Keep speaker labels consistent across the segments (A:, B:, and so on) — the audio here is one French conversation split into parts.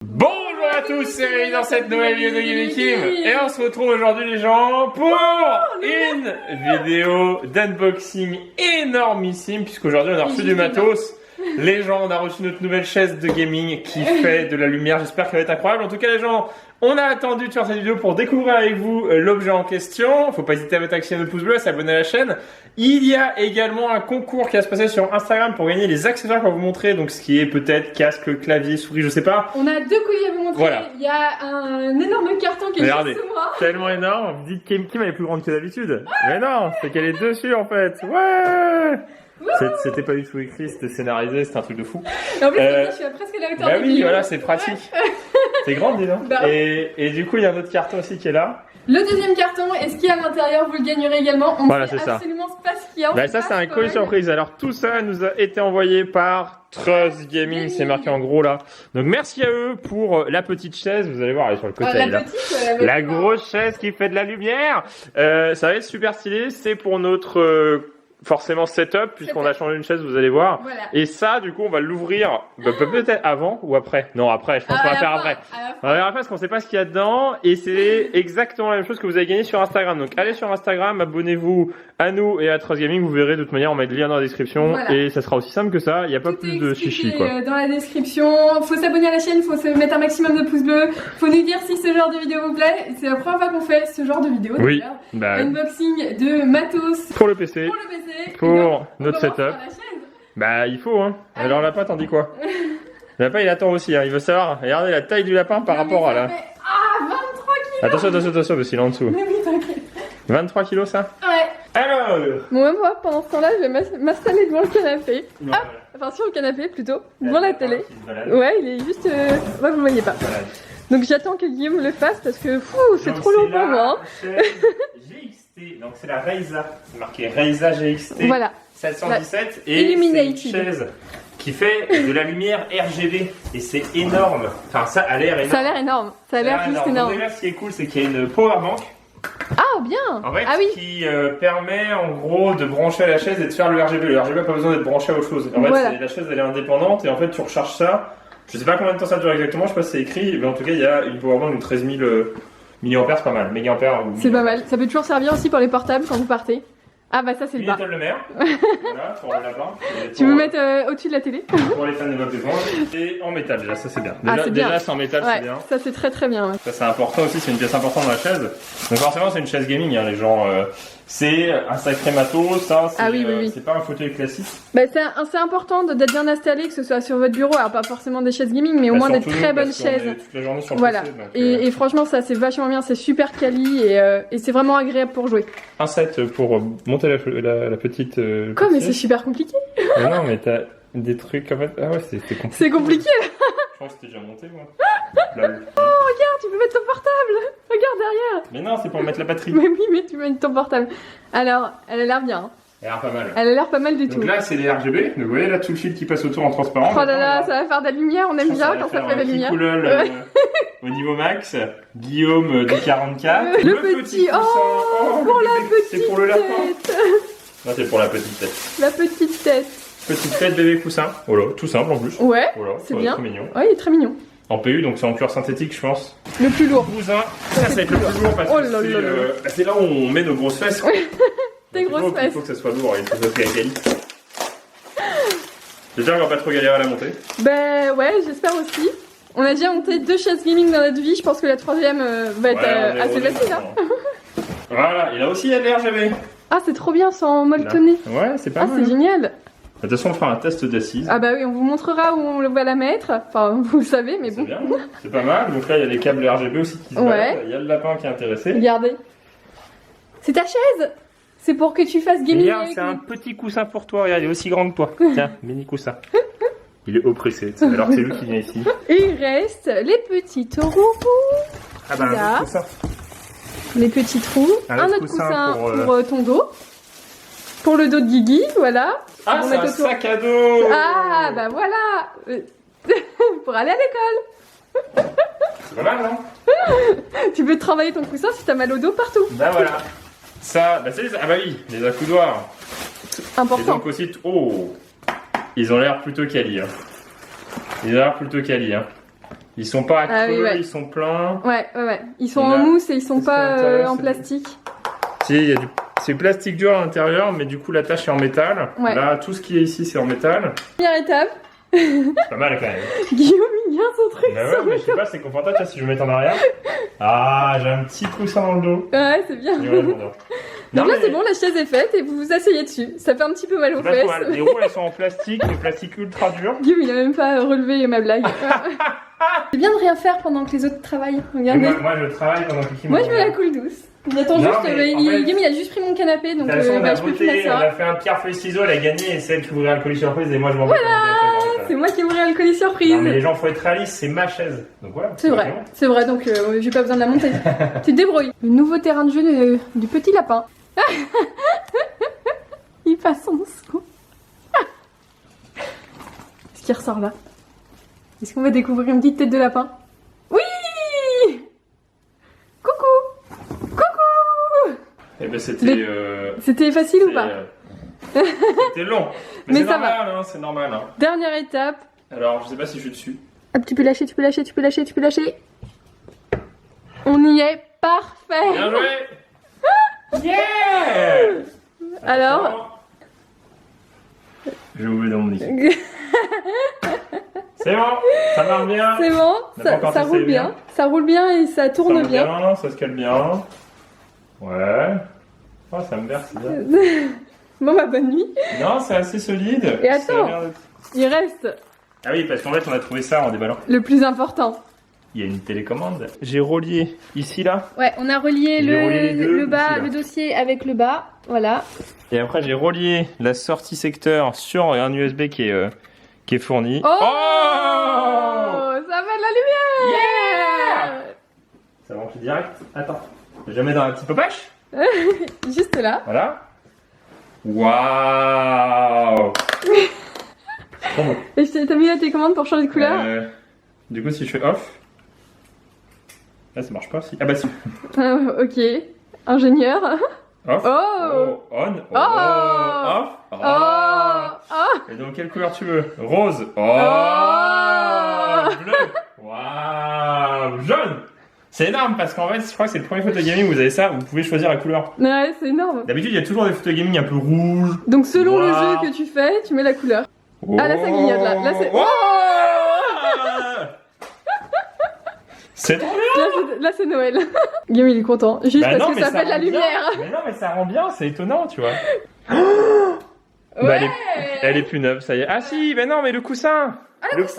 A: Bonjour à tous, c'est Rémi dans cette nouvelle vidéo de Gaming Kim et on se retrouve aujourd'hui les gens pour une vidéo d'unboxing énormissime puisqu'aujourd'hui on a reçu du matos. Les gens, on a reçu notre nouvelle chaise de gaming qui fait de la lumière, j'espère qu'elle va être incroyable. En tout cas les gens, on a attendu de faire cette vidéo pour découvrir avec vous l'objet en question. Faut pas hésiter à mettre un maximum de pouces bleus, à s'abonner à la chaîne. Il y a également un concours qui va se passer sur Instagram pour gagner les accessoires qu'on va vous montrer. Donc ce qui est peut-être casque, clavier, souris, je sais pas.
B: On a deux colis à vous montrer. Voilà. Il y a un énorme carton qui est
A: regardez,
B: juste moi.
A: Tellement énorme. Vous dites Kim elle est plus grande que d'habitude. Mais non, c'est qu'elle est dessus en fait. Ouais. C'était pas du tout écrit, c'était scénarisé, c'était un truc de fou.
B: Et en plus, je suis à presque à la hauteur
A: bah
B: du
A: oui,
B: milieu.
A: voilà, c'est pratique. C'est grand, dis donc.
B: Bah.
A: Et du coup, il y a un autre carton aussi qui est là.
B: Le deuxième carton, et ce qu'il y a à l'intérieur, vous le gagnerez également. On
A: voilà,
B: ne sait absolument pas ce qu'il y a.
A: Bah, ça, c'est un colis surprise. Alors, tout ça nous a été envoyé par Trust Gaming, c'est marqué en gros là. Donc, merci à eux pour la petite chaise. Vous allez voir, elle est sur le côté. La grosse chaise qui fait de la lumière. Ça va être super stylé. C'est pour notre... forcément setup puisqu'on a changé une chaise, vous allez voir. Voilà. Et ça, du coup, on va l'ouvrir peut-être avant ou après. Non, après. Je pense qu'on va faire après. On va faire après parce qu'on sait pas ce qu'il y a dedans et c'est exactement la même chose que vous avez gagné sur Instagram. Donc, allez sur Instagram, abonnez-vous à nous et à Trust Gaming. Vous verrez de toute manière, on met le lien dans la description et ça sera aussi simple que ça. Il n'y a pas plus de chichi quoi.
B: Dans la description, faut s'abonner à la chaîne, faut se mettre un maximum de pouces bleus. Faut nous dire si ce genre de vidéo vous plaît. C'est la première fois qu'on fait ce genre de vidéo.
A: Oui. Bah,
B: unboxing de matos
A: pour le PC. Pour notre setup. Bah il faut hein.
B: Allez.
A: Alors lapin t'en dis quoi? Le lapin il attend aussi hein. Il veut savoir. Regardez la taille du lapin par rapport à la...
B: Ah 23 kilos.
A: Attention parce qu'il est en dessous.
B: Mais oui t'inquiète.
A: 23 kilos ça?
B: Ouais.
A: Alors
B: bon même moi pendant ce temps-là je vais m'installer devant le canapé.
A: Non,
B: hop. Enfin sur le canapé plutôt. Devant la télé. Ouais il est juste... Ouais vous le voyez pas. Voilà. Donc j'attends que Guillaume le fasse parce que c'est trop long pour moi.
A: GXT, donc c'est la Reiza, c'est marqué Reiza GXT
B: voilà.
A: 717 et c'est une chaise qui fait de la lumière RGB et c'est énorme. Enfin ça a l'air énorme.
B: Ça a l'air énorme, ça a l'air juste énorme.
A: Donc, déjà, ce qui est cool c'est qu'il y a une power bank.
B: Ah bien.
A: En fait, qui permet en gros de brancher à la chaise et de faire le RGB. Le RGB n'a pas besoin d'être branché à autre chose. En fait la chaise elle est indépendante et en fait tu recharges ça. Je sais pas combien de temps ça dure exactement, je sais pas si c'est écrit, mais en tout cas il y a une powerbank de 13 000 mAh, c'est pas mal, mégaampères.
B: C'est pas mal, ça peut toujours servir aussi pour les portables quand vous partez. Ah bah ça c'est le bas.
A: Le maire, voilà, pour le lapin.
B: Tu veux mettre au-dessus de la télé?
A: Pour les fans de Bob l'éponge. Et en métal déjà, ça c'est bien.
B: Déjà
A: c'est en métal, c'est bien.
B: Ça c'est très bien. Ouais.
A: Ça c'est important aussi, c'est une pièce importante dans la chaise. Donc forcément c'est une chaise gaming, hein, les gens. C'est un sacré matos, ça. C'est pas un fauteuil classique.
B: Bah, c'est important d'être bien installé, que ce soit sur votre bureau. Alors pas forcément des chaises gaming, mais au moins des très bonnes chaises.
A: Toute la journée sur le
B: voilà.
A: PC, donc,
B: et franchement ça c'est vachement bien, c'est super quali et c'est vraiment agréable pour jouer.
A: Un set pour monter la petite.
B: Quoi mais c'est super compliqué.
A: Mais non mais t'as des trucs en fait. Ah ouais c'est compliqué.
B: C'est compliqué.
A: Je crois que c'était déjà monté moi.
B: Oh regarde, tu peux mettre ton portable. Regarde derrière.
A: Mais non, c'est pour mettre la batterie.
B: Mais oui, mais tu peux mettre ton portable. Alors, elle a l'air bien. Hein.
A: Elle a l'air pas mal.
B: Elle a l'air pas mal du tout.
A: Donc là, c'est les RGB. Donc, vous voyez là tout le fil qui passe autour en transparent.
B: Oh là là, ça va faire de la lumière. On aime bien quand ça fait de la lumière.
A: Au niveau max, Guillaume du 44.
B: Le petit. Oh, pour la petite tête.
A: C'est pour le lapin. Non, c'est pour la petite tête.
B: La petite tête.
A: Petite tête bébé coussin. Oh là, tout simple en plus.
B: Ouais,
A: voilà,
B: c'est bien.
A: Trop mignon.
B: Ouais, il est très mignon.
A: En PU, donc c'est en cuir synthétique, je pense.
B: Le plus lourd.
A: Cousin, ça va être le plus lourd parce que c'est là où on met nos grosses fesses.
B: Tes grosses fesses.
A: Il faut que ça soit lourd, il faut que ça soit quali. J'espère qu'on va pas trop galérer à la monter.
B: Ben ouais, j'espère aussi. On a déjà monté 2 chaises gaming dans notre vie, je pense que la troisième va être assez facile. Hein.
A: Voilà, et là aussi il y a de l'RGB.
B: Ah, c'est trop bien sans molletonner.
A: Ouais, c'est pas mal.
B: Ah, c'est génial.
A: De toute façon, on fera un test d'assises.
B: Ah bah oui, on vous montrera où on va la mettre. Enfin, vous le savez, mais bon.
A: C'est bien, c'est pas mal. Donc là, il y a les câbles RGB aussi qui se baladent. Il y a le lapin qui est intéressé.
B: Regardez. C'est ta chaise. C'est pour que tu fasses gaming.
A: Regarde, c'est un petit coussin pour toi. Regarde, il est aussi grand que toi. Tiens, mini coussin. Il est oppressé, alors que c'est lui qui vient ici.
B: Et il reste les petits taureaux.
A: Ah bah, un autre coussin.
B: Les petits trous. Un autre coussin pour ton dos. Pour le dos de Guigui, voilà.
A: Ah, c'est un sac à dos.
B: Ah, bah voilà. Pour aller à l'école.
A: C'est pas mal, non?
B: Tu peux travailler ton coussin si t'as mal au dos partout.
A: Bah voilà. Ça, bah c'est les... Ah bah oui, les accoudoirs.
B: Important.
A: Et donc aussi... Oh, ils ont l'air plutôt quali. Hein. Ils ont l'air plutôt quali. Hein. Ils sont pas à creux,
B: oui, ouais.
A: ils sont pleins.
B: Ouais. Ils sont en mousse et ils sont pas en
A: c'est
B: plastique.
A: Si, il y a c'est plastique dur à l'intérieur, mais du coup la tâche est en métal.
B: Ouais.
A: Là, tout ce qui est ici, c'est en métal.
B: Première étape.
A: C'est pas mal quand même.
B: Guillaume, il garde son truc.
A: Bah ouais, mais je sais pas, c'est confortable si je me mets en arrière. Ah, j'ai un petit coussin dans le dos.
B: Ouais, c'est bien. Donc là, c'est bon, la chaise est faite et vous vous asseyez dessus. Ça fait un petit peu mal aux fesses.
A: Les roues, elles sont en plastique, le plastique ultra dur.
B: Guillaume, il a même pas relevé ma blague. C'est bien de rien faire pendant que les autres travaillent. Regardez.
A: Moi, je travaille pendant que
B: Moi, je me la coule douce. J'attends juste. Guillaume, il a juste pris mon canapé, donc je peux plus m'asseoir.
A: On a fait un pierre feuille ciseaux, elle a gagné et c'est elle qui ouvrirait le colis surprise et moi je m'en vais.
B: Voilà, c'est moi qui ouvrirai le colis surprise.
A: Non, mais les gens, faut être réaliste, c'est ma chaise. Donc voilà.
B: C'est vrai, donc j'ai pas besoin de la monter. Tu te débrouilles. Le nouveau terrain de jeu du petit lapin. Il passe son saut. Qu'est-ce qui ressort là? Est-ce qu'on va découvrir une petite tête de lapin? Oui! Coucou! Coucou!
A: Eh ben c'était...
B: C'était facile ou pas?
A: C'était long. Mais c'est
B: ça
A: normal, hein, c'est normal. Hein.
B: Dernière étape.
A: Alors, je sais pas si je suis dessus.
B: Hop, tu peux lâcher, tu peux lâcher, tu peux lâcher, tu peux lâcher. On y est, parfait.
A: Bien joué. Yeah.
B: Alors,
A: je vais ouvrir dans mon nid. C'est bon, ça marche bien.
B: C'est bon, ça roule bien. Ça roule bien et ça tourne bien.
A: Ça se cale bien. Ouais. Oh, ça me berce, c'est bien.
B: Bon, bah, bonne nuit.
A: Non, c'est assez solide.
B: Et attends, il reste.
A: Ah oui, parce qu'en fait, on a trouvé ça en déballant.
B: Le plus important.
A: Il y a une télécommande. J'ai relié ici, là.
B: Ouais, on a relié le bas, ici, le dossier avec le bas. Voilà.
A: Et après, j'ai relié la sortie secteur sur un USB qui est fourni.
B: Oh, ça fait de la lumière.
A: Yeah. Ça branche direct. Attends. Je mets dans la petite popoche.
B: Juste là.
A: Voilà. Waouh.
B: Et t'as mis la télécommande pour changer de couleur?
A: Du coup, si je fais off. Là, ça marche pas aussi. Ah bah si.
B: Ok. Ingénieur.
A: Off.
B: Oh.
A: On.
B: Oh.
A: Off.
B: Oh.
A: Et donc, quelle couleur tu veux? Rose. Bleu. Waouh. Jaune. C'est énorme parce qu'en fait, je crois que c'est le premier photo gaming où vous avez ça, vous pouvez choisir la couleur.
B: Ouais, c'est énorme.
A: D'habitude, il y a toujours des photos gaming un peu rouges.
B: Donc, selon le jeu que tu fais, tu mets la couleur.
A: Oh.
B: Ah, là, ça clignote là. Là, c'est.
A: Oh. C'est trop bien.
B: Là, c'est Noël. Guillaume, il est content. Juste parce que ça fait de la lumière.
A: Mais non, mais ça rend bien, c'est étonnant, tu vois.
B: Ouais.
A: Bah, elle est plus neuve, ça y est. Ah si, mais non, mais le coussin.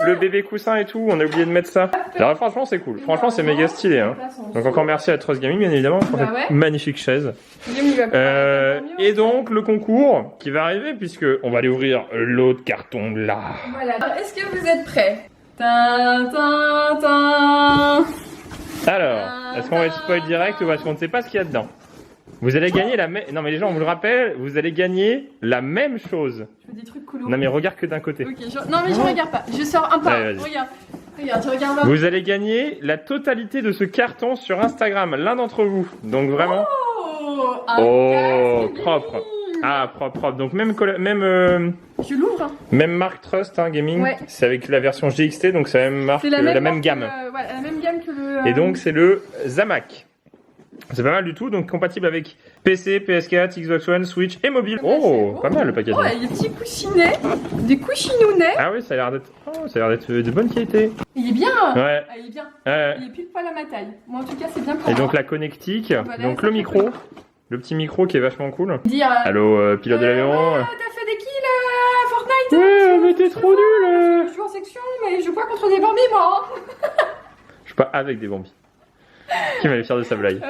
A: Le bébé coussin et tout, on a oublié de mettre ça. Alors franchement, c'est cool. Franchement, c'est méga stylé. Hein. Donc encore merci à Trust Gaming, bien évidemment, pour cette magnifique chaise. Et donc le concours qui va arriver, puisque on va aller ouvrir l'autre carton là.
B: Voilà. Alors, est-ce que vous êtes prêts?
A: Alors, est-ce qu'on va être spoil direct ou parce qu'on ne sait pas ce qu'il y a dedans? Vous allez gagner la même... Non mais les gens, on vous le rappelle, vous allez gagner la même chose.
B: Je fais des trucs cool.
A: Non mais regarde que d'un côté.
B: Ok, non mais je regarde pas, je sors un pas. Regarde, tu regardes là.
A: Vous allez gagner la totalité de ce carton sur Instagram, l'un d'entre vous. Donc vraiment... Oh, propre. Ah, propre. Donc même
B: je l'ouvre.
A: Même marque Trust Gaming, c'est avec la version GXT, donc c'est la même marque, la même gamme.
B: La même gamme que le...
A: Et donc c'est le Zamac. C'est pas mal du tout, donc compatible avec PC, PS4, Xbox One, Switch et mobile. Oh, pas mal le packaging.
B: Oh, il y a des petits coussinets, des couchinounets.
A: Ah oui, ça a l'air d'être de bonne qualité.
B: Il est bien.
A: Ouais.
B: Il est bien.
A: Ouais.
B: Il est pile poil à ma taille. Moi en tout cas, c'est bien pour moi.
A: Et donc la connectique, donc le micro, le petit micro qui est vachement cool. Allô, pilote de l'avion.
B: T'as fait des kills à Fortnite?
A: Ouais, mais t'es trop nul.
B: Je joue en section, mais je joue pas contre des bambis, moi.
A: Je joue pas avec des bambis. Qui m'allait fier de sa blague.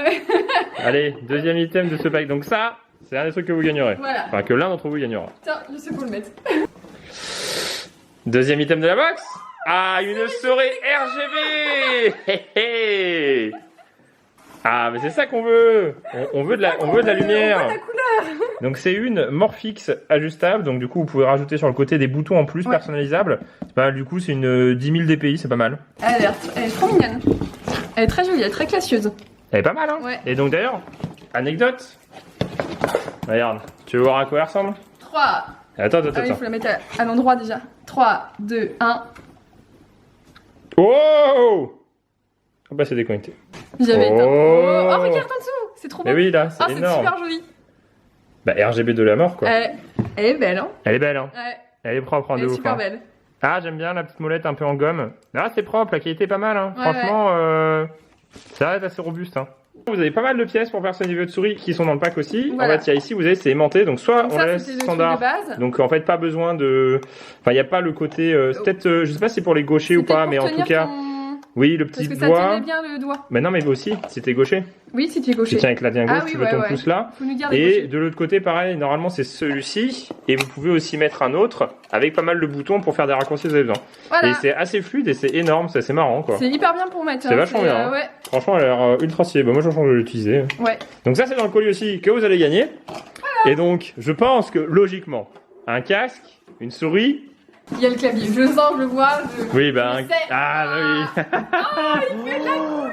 A: Allez, deuxième item de ce pack. Donc ça, c'est un des trucs que vous gagnerez.
B: Voilà.
A: Enfin, que l'un d'entre vous gagnera.
B: Tiens, je sais où le mettre.
A: Deuxième item de la box. Ah, une souris RGB. Ah, mais c'est ça qu'on veut. On veut de la lumière.
B: On veut la couleur.
A: Donc c'est une Morphix ajustable. Donc du coup, vous pouvez rajouter sur le côté des boutons en plus personnalisables. C'est pas mal, du coup, c'est une 10 000 dpi, c'est pas mal.
B: Elle est trop mignonne. Elle est très jolie, elle est très classieuse.
A: Elle est pas mal, hein.
B: Ouais.
A: Et donc d'ailleurs, anecdote. Regarde, tu veux voir à quoi elle ressemble?
B: 3.
A: Attends.
B: Il faut la mettre à l'endroit déjà. 3, 2, 1.
A: Oh! Ah bah c'est déconnecté.
B: J'avais éteint. Oh, regarde en dessous, c'est trop beau.
A: Mais oui là, c'est énorme.
B: C'est super joli.
A: Bah RGB de la mort quoi.
B: Elle est belle hein.
A: Elle est belle hein.
B: Ouais.
A: Elle est propre en de ouf.
B: Elle est super
A: hein.
B: belle.
A: Ah j'aime bien la petite molette un peu en gomme. Ah c'est propre, la qualité est pas mal hein.
B: Ouais,
A: Franchement ça reste assez robuste hein. Vous avez pas mal de pièces pour personnes niveau de souris qui sont dans le pack aussi.
B: Voilà.
A: En fait, il y a ici, vous avez, c'est aimanté. Donc, soit
B: donc
A: on
B: ça,
A: laisse
B: le
A: standard.
B: truc de base.
A: Donc, en fait, pas besoin de. Enfin, il n'y a pas le côté. C'est peut-être. Je sais pas si c'est pour les gauchers ou pas, mais en tout cas. Oui, le petit
B: Parce que
A: doigt.
B: ça tenait bien le doigt.
A: Mais non, mais aussi, si t'es gaucher.
B: Oui, si tu es gaucher.
A: Tu tiens avec la main gauche, tu veux ton pouce là.
B: Faut nous dire
A: et de l'autre côté, pareil, normalement, c'est celui-ci. Et vous pouvez aussi mettre un autre avec pas mal de boutons pour faire des raccourcis si vous avez besoin.
B: Voilà.
A: Et c'est assez fluide et c'est énorme, c'est assez marrant quoi.
B: C'est hyper bien pour mettre.
A: C'est vachement bien. Hein.
B: Ouais.
A: Franchement, elle a l'air ultra stylée. Bah, moi, je change de l'utiliser.
B: Ouais.
A: Donc, ça, c'est dans le colis aussi que vous allez gagner. Voilà. Et donc, je pense que logiquement, un casque, une souris.
B: Il y a le clavier, je le sens, je le vois.
A: Oui, bah. Ah, oui.
B: Oh, il fait de la couleur.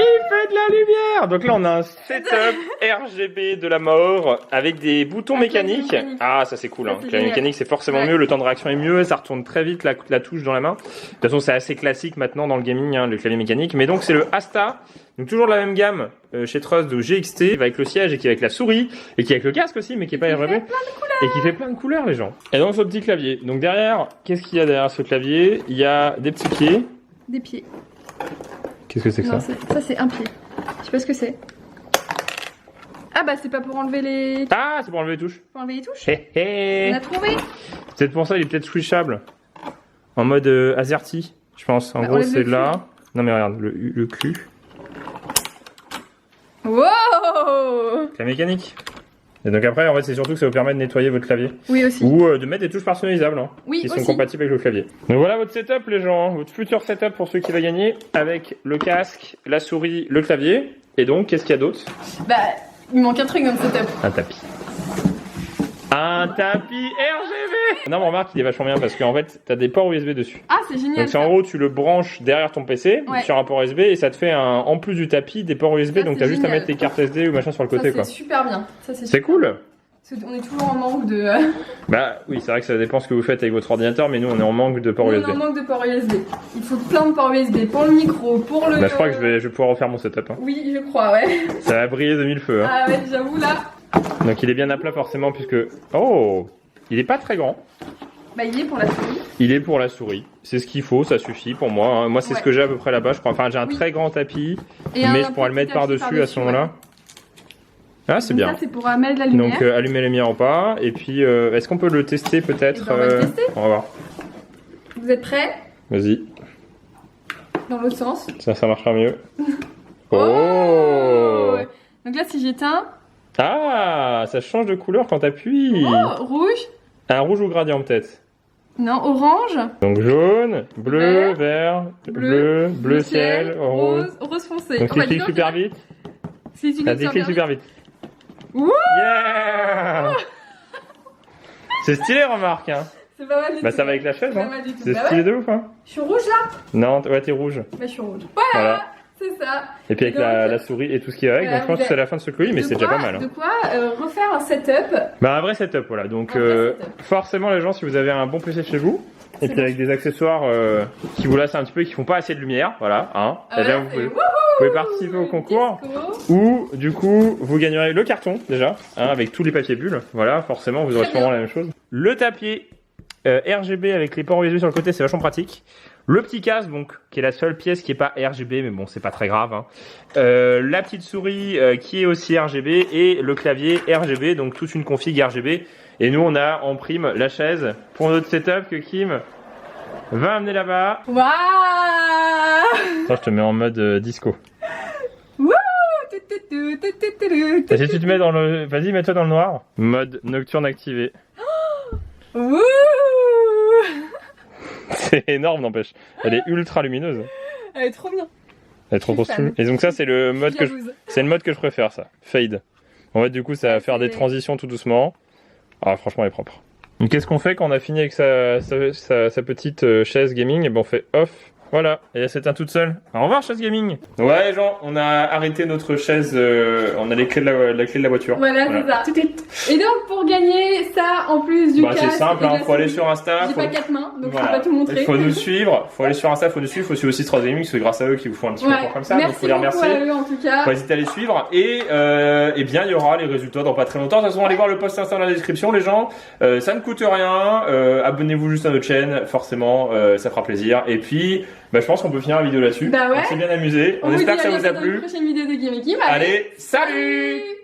A: Il fait de la lumière. Donc là, on a un setup RGB de la mort avec des boutons mécaniques. Ah, ça c'est cool. Hein. Le clavier mécanique, c'est forcément mieux. Le temps de réaction est mieux. Ça retourne très vite la touche dans la main. De toute façon, c'est assez classique maintenant dans le gaming, hein, le clavier mécanique. Mais donc, c'est le Asta. Donc toujours de la même gamme chez Trust de GXT, qui va avec le siège et qui est avec la souris et qui est avec le casque aussi, mais qui est pas RGB et qui fait plein de couleurs les gens. Et donc ce petit clavier. Donc derrière, qu'est-ce qu'il y a derrière ce clavier? Il y a des petits pieds.
B: Des pieds.
A: Qu'est-ce que c'est que ça?
B: Ça c'est un pied. Je sais pas ce que c'est. Ah bah c'est pas pour enlever les.
A: Ah, c'est pour enlever les touches.
B: Pour enlever les touches.
A: On
B: a trouvé.
A: Peut-être pour ça, il est peut-être switchable en mode AZERTY, je pense. En gros, c'est là. Non mais regarde, le cul.
B: Wow!
A: La mécanique. Et donc après, en fait, c'est surtout que ça vous permet de nettoyer votre clavier.
B: Oui aussi.
A: Ou de mettre des touches personnalisables, hein,
B: oui,
A: qui sont compatibles avec le clavier. Donc voilà votre setup, les gens. Hein, votre futur setup pour ceux qui va gagner, avec le casque, la souris, le clavier. Et donc, qu'est-ce qu'il y a d'autre?
B: Bah, il manque un truc dans le setup.
A: Un tapis. Un tapis RGB. Non mais remarque, il est vachement bien parce qu'en fait t'as des ports USB dessus.
B: Ah c'est génial.
A: Donc c'est en gros tu le branches derrière ton PC sur un port USB et ça te fait en plus du tapis des ports USB, donc t'as juste à mettre tes cartes SD ou machin sur le côté quoi.
B: C'est super bien.
A: C'est cool.
B: On est toujours en manque de.
A: Bah oui, c'est vrai que ça dépend ce que vous faites avec votre ordinateur, mais nous on est en manque de ports USB.
B: On est en manque de ports USB. Il faut plein de ports USB pour le micro, pour le.
A: Bah je crois que je vais pouvoir refaire mon setup. Hein.
B: Oui, je crois, ouais.
A: Ça va briller de mille feux. Hein.
B: Ah ouais, j'avoue là.
A: Donc il est bien à plat forcément puisque... Oh, il est pas très grand.
B: Bah il est pour la souris.
A: Il est pour la souris. C'est ce qu'il faut, ça suffit pour moi. Hein. Moi c'est ce que j'ai à peu près là-bas je crois. Enfin j'ai un très grand tapis, mais je pourrais le mettre par-dessus à ce moment-là. Ah c'est bien.
B: Ça c'est pour mettre la lumière.
A: Donc allumer la lumière ou pas. Et puis est-ce qu'on peut le tester peut-être?
B: On va le tester.
A: On va voir.
B: Vous êtes prêts?
A: Vas-y.
B: Dans l'autre sens.
A: Ça marchera mieux.
B: Oh. Donc là si j'éteins...
A: Ah, ça change de couleur quand t'appuies.
B: Oh, rouge.
A: Un rouge ou gradient peut-être.
B: Non, orange.
A: Donc jaune, bleu, vert, bleu ciel, rose
B: foncé.
A: Donc c'est super vite. Ça décrit super vite.
B: Wouh.
A: Yeah. C'est stylé, remarque. Hein.
B: C'est pas mal du tout.
A: Bah ça va avec la chaise. Hein. C'est
B: bah
A: stylé de ouf. Hein.
B: Je suis rouge là.
A: Non, ouais t'es rouge.
B: Bah je suis rouge.
A: Voilà.
B: C'est ça.
A: Et puis avec la souris et tout ce qui est avec, donc je pense que c'est la fin de ce colis, mais c'est déjà pas mal. Hein.
B: De quoi refaire un setup.
A: Bah un vrai setup, voilà. Donc forcément les gens, si vous avez un bon PC chez vous, et puis avec des accessoires qui vous lassent un petit peu et qui font pas assez de lumière, voilà, hein. Et bien vous pouvez participer au concours, ou du coup vous gagnerez le carton déjà, hein, avec tous les papiers bulles, voilà, forcément vous aurez sûrement la même chose. Le tapis RGB avec les ports USB sur le côté, c'est vachement pratique. Le petit casque, donc, qui est la seule pièce qui est pas RGB, mais bon, c'est pas très grave. Hein. La petite souris qui est aussi RGB et le clavier RGB, donc toute une config RGB. Et nous, on a en prime la chaise pour notre setup que Kim va amener là-bas.
B: Waouh!
A: Attends, je te mets en mode disco.
B: Wouh!
A: Et si tu te mets dans le... Vas-y, mets-toi dans le noir. Mode nocturne activé.
B: Wouh!
A: C'est énorme, n'empêche. Elle est ultra lumineuse.
B: Elle est trop bien.
A: Elle est trop stylée. Et donc ça, c'est le mode que c'est le mode que je préfère, ça. Fade. En fait, du coup, ça va faire des transitions tout doucement. Ah, franchement, elle est propre. Donc, qu'est-ce qu'on fait quand on a fini avec sa petite chaise gaming? Et ben, on fait off Voilà, et elle s'éteint toute seule. Au revoir, chaise gaming. Ouais, les gens, on a arrêté notre chaise, on a les clés la clé de la voiture.
B: Voilà. C'est ça. Et donc, pour gagner ça, en plus du casque...
A: c'est simple, faut aller sur Insta.
B: J'ai pas 4 mains, donc je peux pas tout montrer.
A: Il faut nous suivre, faut aller sur Insta, faut nous suivre, faut suivre aussi Troz Gaming, c'est grâce à eux qui vous font un petit concours comme ça.
B: Merci
A: donc faut les remercier.
B: à eux, en tout cas.
A: Faut hésiter à les suivre. Et bien, il y aura les résultats dans pas très longtemps. De toute façon, allez voir le post Insta dans la description, les gens. Ça ne coûte rien. Abonnez-vous juste à notre chaîne, forcément, ça fera plaisir. Et puis, je pense qu'on peut finir la vidéo là-dessus.
B: Bah ouais.
A: On s'est bien amusé. On espère que ça vous a plu.
B: Prochaine vidéo de Game Equipe.
A: Allez, salut!